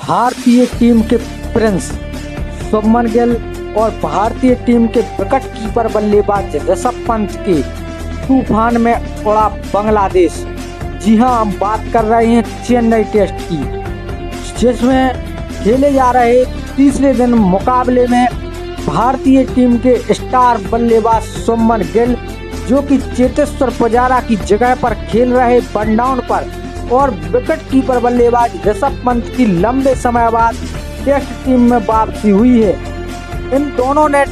भारतीय टीम के प्रिंस शुभमन गिल और भारतीय टीम के विकेट कीपर बल्लेबाज ऋषभ पंत के तूफान में उड़ा बांग्लादेश। जी हां, हम बात कर रहे हैं चेन्नई टेस्ट की, जिसमें खेले जा रहे तीसरे दिन मुकाबले में भारतीय टीम के स्टार बल्लेबाज शुभमन गिल, जो कि चेतेश्वर पुजारा की जगह पर खेल रहे वन डाउन पर, और विकेट कीपर बल्लेबाज ऋषभ पंत की लंबे समय बाद टेस्ट टीम में वापसी हुई है। इन दोनों ने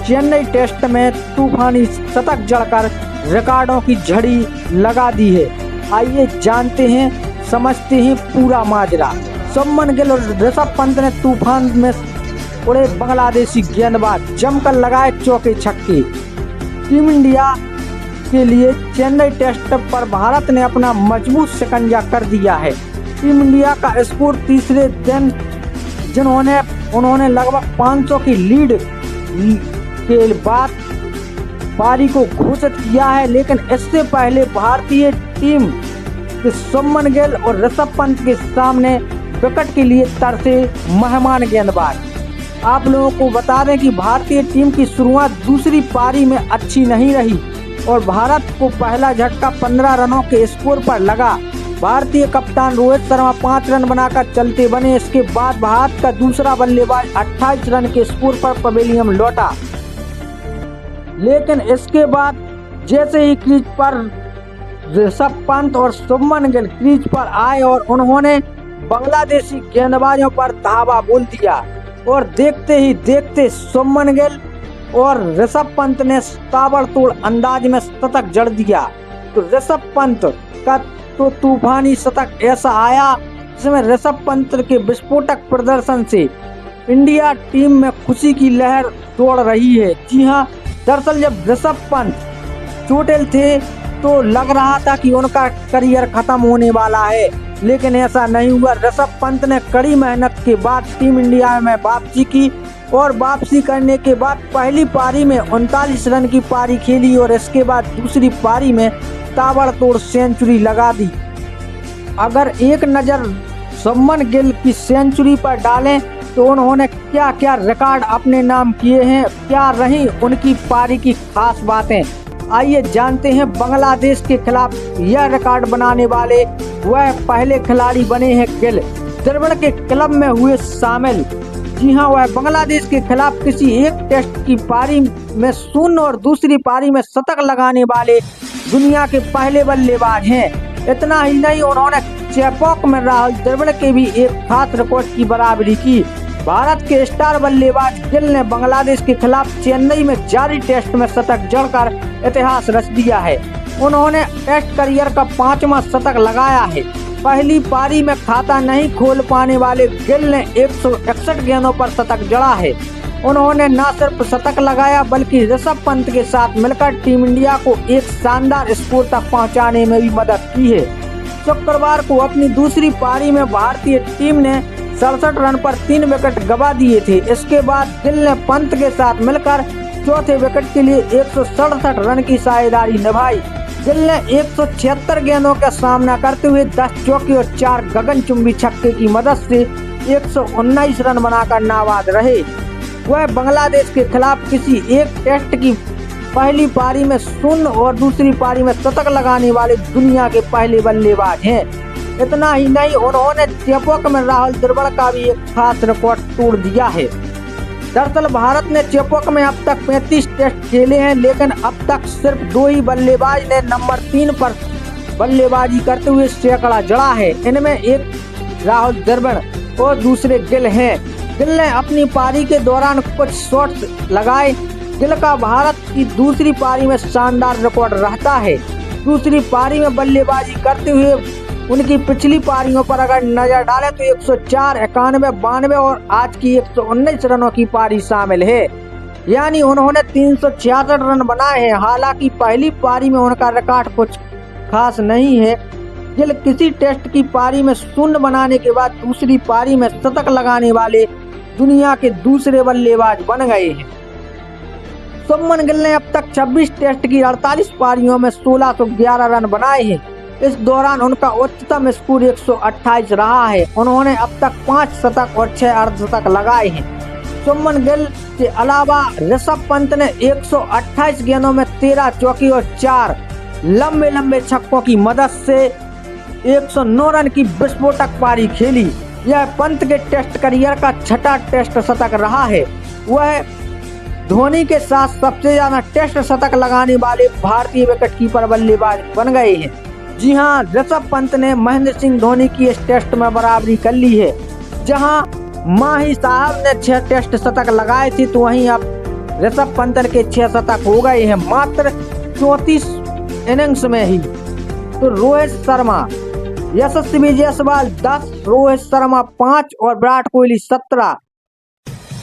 चेन्नई टेस्ट में तूफानी शतक जड़कर रिकॉर्डों की झड़ी लगा दी है। आइए जानते हैं, समझते हैं पूरा माजरा। शुभमन गिल और ऋषभ पंत ने तूफान में उड़े बांग्लादेशी गेंदबाज जमकर लगाए चौके छक्के। टीम इंडिया के लिए चेन्नई टेस्ट पर भारत ने अपना मजबूत शिकंजा कर दिया है। टीम इंडिया का स्कोर तीसरे दिन उन्होंने लगभग 500 की लीड के बाद पारी को घोषित किया है, लेकिन इससे पहले भारतीय टीम के शुभमन गिल और ऋषभ पंत के सामने विकेट के लिए तरसे मेहमान गेंदबाज। आप लोगों को बता दें कि भारतीय टीम की शुरुआत दूसरी पारी में अच्छी नहीं रही और भारत को पहला झटका 15 रनों के स्कोर पर लगा। भारतीय कप्तान रोहित शर्मा 5 रन बनाकर चलते बने। इसके बाद भारत का दूसरा बल्लेबाज 28 रन के स्कोर पर पवेलियन लौटा, लेकिन इसके बाद जैसे ही क्रीज पर ऋषभ पंत और शुभमन गिल क्रीज पर आए और उन्होंने बांग्लादेशी गेंदबाजों पर धावा बोल दिया, और देखते ही देखते शुभमन गिल और ऋषभ पंत ने ताबड़तोड़ अंदाज में शतक जड़ दिया। तो ऋषभ पंत का तो तूफानी शतक ऐसा आया जिसमें ऋषभ पंत के विस्फोटक प्रदर्शन से इंडिया टीम में खुशी की लहर दौड़ रही है। जी हां, दरअसल जब ऋषभ पंत चोटिल थे तो लग रहा था कि उनका करियर खत्म होने वाला है, लेकिन ऐसा नहीं हुआ। ऋषभ पंत ने कड़ी मेहनत के बाद टीम इंडिया में वापसी की और वापसी करने के बाद पहली पारी में 39 रन की पारी खेली और इसके बाद दूसरी पारी में ताबड़तोड़ सेंचुरी लगा दी। अगर एक नज़र शुभमन गिल की सेंचुरी पर डालें तो उन्होंने क्या क्या रिकॉर्ड अपने नाम किए हैं, क्या रही उनकी पारी की खास बातें, आइए जानते हैं। बांग्लादेश के खिलाफ यह रिकॉर्ड बनाने वाले वह पहले खिलाड़ी बने हैं गिल, द्रविड़ के क्लब में हुए शामिल। जी हां, वह बांग्लादेश के खिलाफ किसी एक टेस्ट की पारी में शून्य और दूसरी पारी में शतक लगाने वाले दुनिया के पहले बल्लेबाज हैं। इतना ही नहीं, उन्होंने चेपॉक में राहुल द्रविड़ के भी एक खास रिकॉर्ड की बराबरी की। भारत के स्टार बल्लेबाज गिल ने बांग्लादेश के खिलाफ चेन्नई में जारी टेस्ट में शतक जड़कर इतिहास रच दिया है। उन्होंने टेस्ट करियर का 5वां शतक लगाया है। पहली पारी में खाता नहीं खोल पाने वाले गिल ने 161 गेंदों पर शतक जड़ा है। उन्होंने न सिर्फ शतक लगाया बल्कि ऋषभ पंत के साथ मिलकर टीम इंडिया को एक शानदार स्कोर तक पहुंचाने में भी मदद की है। शुक्रवार को अपनी दूसरी पारी में भारतीय टीम ने 67 रन पर 3 विकेट गंवा दिए थे। इसके बाद गिल ने पंत के साथ मिलकर चौथे विकेट के लिए 167 रन की साझेदारी निभाई। गिल ने 176 गेंदों का सामना करते हुए 10 चौके और 4 गगनचुंबी छक्के की मदद से 119 रन बनाकर नाबाद रहे। वह बांग्लादेश के खिलाफ किसी एक टेस्ट की पहली पारी में शून्य और दूसरी पारी में शतक लगाने वाले दुनिया के पहले बल्लेबाज हैं। इतना ही नहीं, उन्होंने चेपॉक में राहुल द्रविड़ का भी एक खास रिकॉर्ड तोड़ दिया है। दरअसल भारत ने चेपॉक में अब तक 35 टेस्ट खेले हैं, लेकिन अब तक सिर्फ 2 ही बल्लेबाज ने नंबर 3 पर बल्लेबाजी करते हुए सैकड़ा जड़ा है। इनमें एक राहुल द्रविड़ और दूसरे गिल हैं। गिल ने अपनी पारी के दौरान कुछ शॉट्स लगाए। गिल का भारत की दूसरी पारी में शानदार रिकॉर्ड रहता है। दूसरी पारी में बल्लेबाजी करते हुए उनकी पिछली पारियों पर अगर नजर डालें तो 104, 91, 92 और आज की 119 रनों की पारी शामिल है, यानी उन्होंने 366 रन बनाए हैं। हालांकि पहली पारी में उनका रिकॉर्ड कुछ खास नहीं है। गिल किसी टेस्ट की पारी में शून्य बनाने के बाद दूसरी पारी में शतक लगाने वाले दुनिया के दूसरे बल्लेबाज बन गए हैं। शुभमन गिल ने अब तक 26 टेस्ट की 48 पारियों में 1611 रन बनाए हैं। इस दौरान उनका उच्चतम स्कोर 128 रहा है। उन्होंने अब तक 5 शतक और 6 अर्धशतक लगाए हैं। शुभमन गिल के अलावा ऋषभ पंत ने 128 गेंदों में 13 चौके और 4 लंबे छक्कों की मदद से 109 रन की विस्फोटक पारी खेली। यह पंत के टेस्ट करियर का छठा टेस्ट शतक रहा है। वह धोनी के साथ सबसे ज्यादा टेस्ट शतक लगाने वाले भारतीय विकेटकीपर बल्लेबाज बन गए हैं। जी हां, ऋषभ पंत ने महेंद्र सिंह धोनी की इस टेस्ट में बराबरी कर ली है। जहां माही साहब ने 6 टेस्ट शतक लगाए थे, तो वहीं अब ऋषभ पंत के 6 शतक हो गए हैं मात्र 34 इनिंग्स में ही। तो रोहित शर्मा, यशस्वी जायसवाल 10, रोहित शर्मा 5 और विराट कोहली 17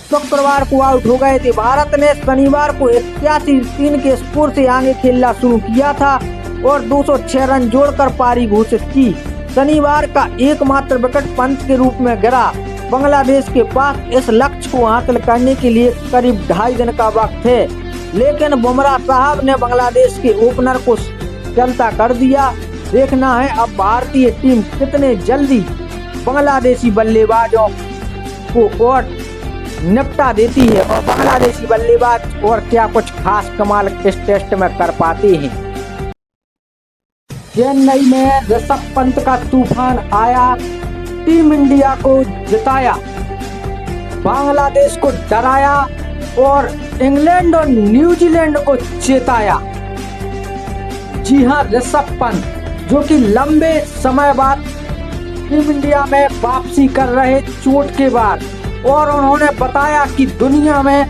शुक्रवार को आउट हो गए थे। भारत ने शनिवार को 81-3 के स्कोर से आगे खेलना शुरू किया था और 206 रन जोड़कर पारी घोषित की। शनिवार का एकमात्र विकेट पंत के रूप में गिरा। बांग्लादेश के पास इस लक्ष्य को हासिल करने के लिए करीब 2.5 दिन का वक्त है, लेकिन बुमराह साहब ने बांग्लादेश के ओपनर को चलता कर दिया। देखना है अब भारतीय टीम कितने जल्दी बांग्लादेशी बल्लेबाजों को और निपटा देती है और बांग्लादेशी बल्लेबाज और क्या कुछ खास कमाल इस टेस्ट में कर पाते हैं। चेन्नई में ऋषभ पंत का तूफान आया, टीम इंडिया को जिताया, बांग्लादेश को डराया और इंग्लैंड और न्यूजीलैंड को चेताया। जी हां, ऋषभ पंत जो कि लंबे समय बाद टीम इंडिया में वापसी कर रहे चोट के बाद, और उन्होंने बताया कि दुनिया में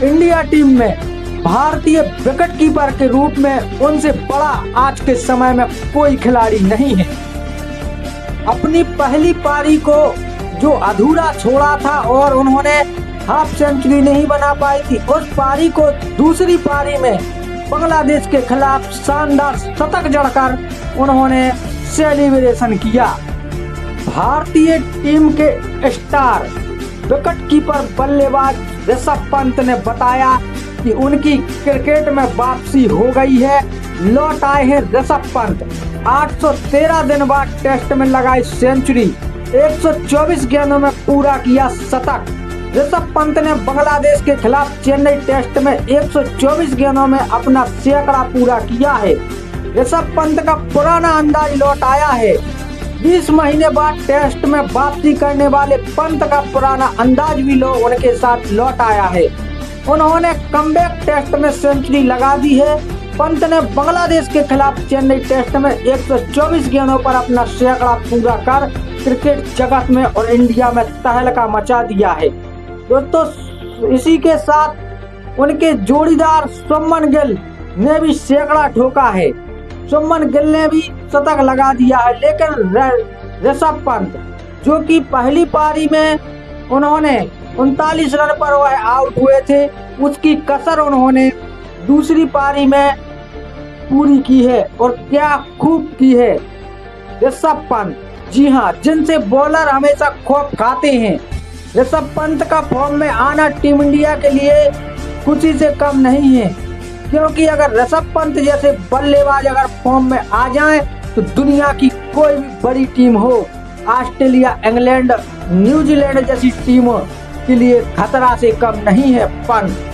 इंडिया टीम में भारतीय विकेटकीपर के रूप में उनसे बड़ा आज के समय में कोई खिलाड़ी नहीं है। अपनी पहली पारी को जो अधूरा छोड़ा था और उन्होंने हाफ सेंचुरी नहीं बना पाई थी, उस पारी को दूसरी पारी में बांग्लादेश के खिलाफ शानदार शतक जड़कर उन्होंने सेलिब्रेशन किया। भारतीय टीम के स्टार विकेटकीपर बल्लेबाज ऋषभ पंत ने बताया कि उनकी क्रिकेट में वापसी हो गई है। लौट आए हैं ऋषभ पंत। 813 दिन बाद टेस्ट में लगाई सेंचुरी, 124 गेंदों में पूरा किया शतक। ऋषभ पंत ने बांग्लादेश के खिलाफ चेन्नई टेस्ट में 124 गेंदों में अपना सैकड़ा पूरा किया है। ऋषभ पंत का पुराना अंदाज लौट आया है। 20 महीने बाद टेस्ट में वापसी करने वाले पंत का पुराना अंदाज भी उनके साथ लौट आया है। उन्होंने कमबैक टेस्ट में सेंचुरी लगा दी है। पंत ने बांग्लादेश के खिलाफ चेन्नई टेस्ट में 124 गेंदों पर अपना सैकड़ा पूरा कर क्रिकेट जगत में और इंडिया में तहलका मचा दिया है। दोस्तों, इसी के साथ उनके जोड़ीदार शुभमन गिल ने भी सैकड़ा ठोका है। शुभमन गिल ने भी शतक लगा दिया है, लेकिन ऋषभ पंत जो कि पहली पारी में उन्होंने 39 रन पर वह आउट हुए थे, उसकी कसर उन्होंने दूसरी पारी में पूरी की है। और क्या खूब की है ऋषभ पंत। जी हां, जिनसे बॉलर हमेशा खौफ खाते हैं। ऋषभ पंत का फॉर्म में आना टीम इंडिया के लिए खुशी से कम नहीं है, क्योंकि अगर ऋषभ पंत जैसे बल्लेबाज अगर फॉर्म में आ जाएं तो दुनिया की कोई भी बड़ी टीम हो, ऑस्ट्रेलिया, इंग्लैंड, न्यूजीलैंड जैसी टीमों के लिए खतरा से कम नहीं है पंत।